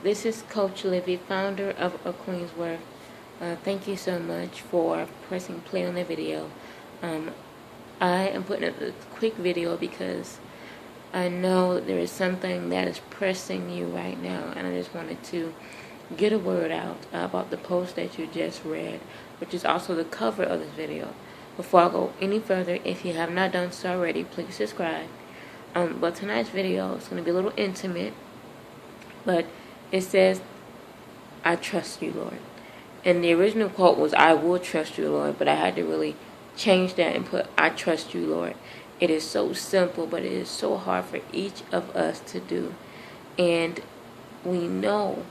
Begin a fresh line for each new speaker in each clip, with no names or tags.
This is Coach Livy, founder of A Queen's Worth. Thank you so much for pressing play on the video. I am putting up a quick video because I know that there is something that is pressing you right now, and I just wanted to get a word out about the post that you just read, which is also the cover of this video. Before I go any further, if you have not done so already, please subscribe. But tonight's video is going to be a little intimate, but it says, "I trust you, Lord." And the original quote was, "I will trust you, Lord," but I had to really change that and put, "I trust you, Lord." It is so simple, but it is so hard for each of us to do. And we know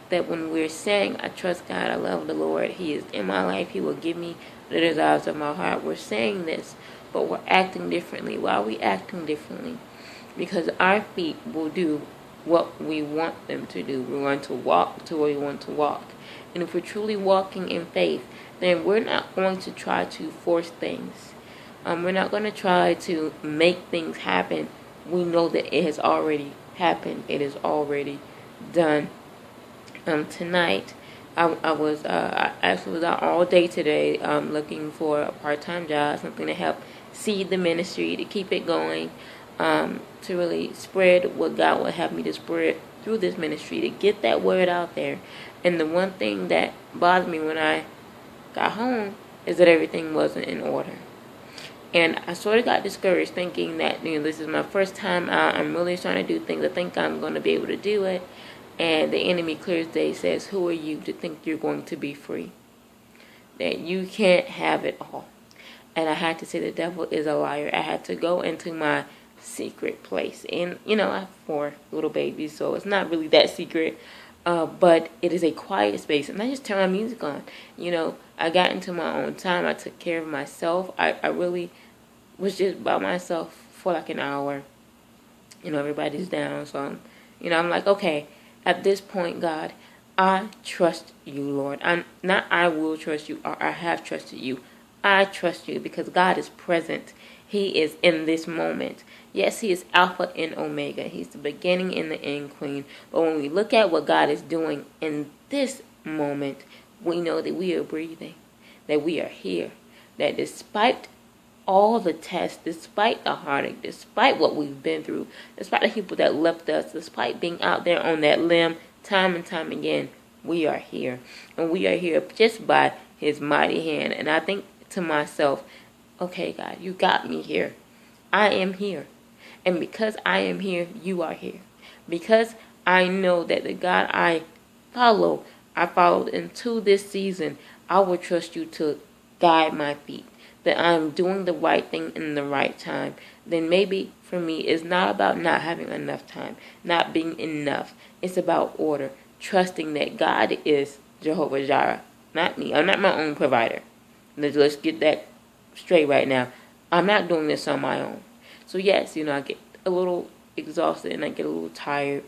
that when we're saying, "I trust God, I love the Lord, He is in my life, He will give me the desires of my heart," we're saying this, but we're acting differently. Why are we acting differently? Because our feet will do what we want them to do. We're going to walk to where we want to walk. And if we're truly walking in faith, then we're not going to try to force things. We're not going to try to make things happen. We know that it has already happened. It is already done. Tonight, I actually was out all day today looking for a part-time job, something to help seed the ministry, to keep it going, to really spread what God would have me to spread through this ministry, to get that word out there. And the one thing that bothered me when I got home is that everything wasn't in order. And I sort of got discouraged, thinking that, this is my first time out. I'm really trying to do things. I think I'm going to be able to do it. And the enemy clear as day says, "Who are you to think you're going to be free? That you can't have it all." And I had to say, the devil is a liar. I had to go into my secret place. And, I have 4 little babies, so it's not really that secret. But it is a quiet space. And I just turned my music on. I got into my own time. I took care of myself. I really was just by myself for like an hour. Everybody's down. So, I'm like, okay, at this point, God, I trust you, Lord. I will trust you, or I have trusted you. I trust you because God is present. He is in this moment. Yes, He is Alpha and Omega. He's the beginning and the end, Queen. But when we look at what God is doing in this moment, we know that we are breathing, that we are here, that despite all the tests, despite the heartache, despite what we've been through, despite the people that left us, despite being out there on that limb time and time again, we are here. And we are here just by His mighty hand. And I think to myself, okay, God, you got me here. I am here. And because I am here, you are here. Because I know that the God I followed into this season, I will trust you to guide my feet, that I'm doing the right thing in the right time. Then maybe for me, it's not about not having enough time, not being enough. It's about order, trusting that God is Jehovah-Jireh, not me. I'm not my own provider. Let's get that straight right now. I'm not doing this on my own. So yes, I get a little exhausted and I get a little tired.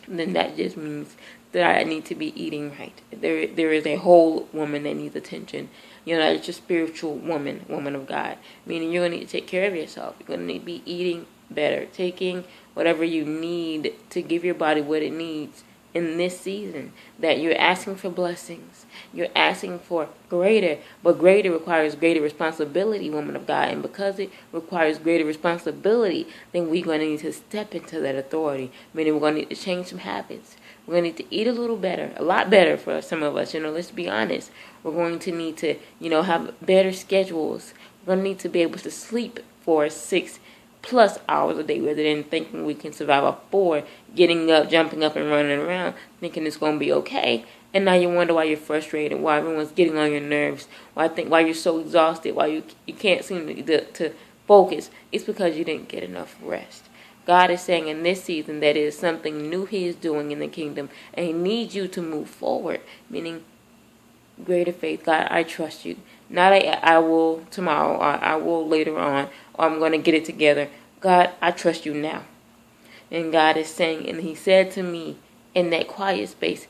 And then that just means that I need to be eating right. There is a whole woman that needs attention. It's a spiritual woman of God. Meaning you're going to need to take care of yourself. You're going to need to be eating better, taking whatever you need to give your body what it needs in this season. That you're asking for blessings. You're asking for greater, but greater requires greater responsibility, woman of God. And because it requires greater responsibility, then we're going to need to step into that authority. Meaning we're going to need to change some habits. We're going to need to eat a little better, a lot better for some of us. Let's be honest. We're going to need to, have better schedules. We're going to need to be able to sleep for 6+ hours a day rather than thinking we can survive off 4, getting up, jumping up and running around, thinking it's going to be okay. And now you wonder why you're frustrated, why everyone's getting on your nerves, why you're so exhausted, why you can't seem to focus. It's because you didn't get enough rest. God is saying in this season that it is something new He is doing in the kingdom, and He needs you to move forward, meaning greater faith. God, I trust you. Not I will tomorrow, or I will later on, or I'm going to get it together. God, I trust you now. And God is saying, and He said to me in that quiet space,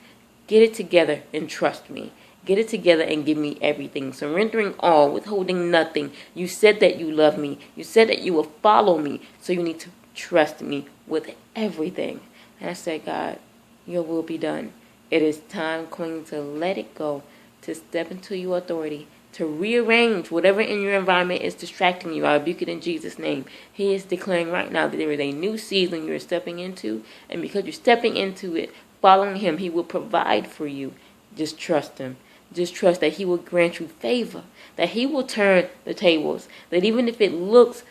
get it together and trust me. Get it together and give me everything. Surrendering all, withholding nothing. You said that you love me. You said that you will follow me. So you need to trust me with everything. And I said, God, your will be done. It is time, Queen, to let it go, to step into your authority, to rearrange whatever in your environment is distracting you. I rebuke it in Jesus' name. He is declaring right now that there is a new season you're stepping into, and because you're stepping into it, following him, he will provide for you. Just trust him. Just trust that he will grant you favor, that he will turn the tables, that even if it looks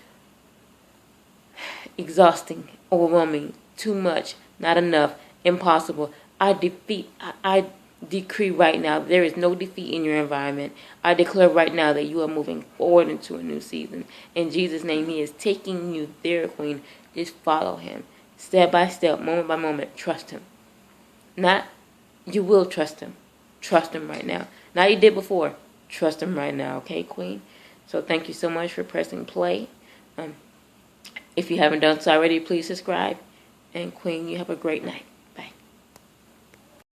exhausting, overwhelming, too much, not enough, impossible, I decree right now there is no defeat in your environment. I declare right now that you are moving forward into a new season. In Jesus' name, he is taking you there, Queen. Just follow him. Step by step, moment by moment, trust him. You will trust him. Trust him right now. Not you did before. Trust him right now, okay, Queen? So thank you so much for pressing play. If you haven't done so already, please subscribe. And Queen, you have a great night.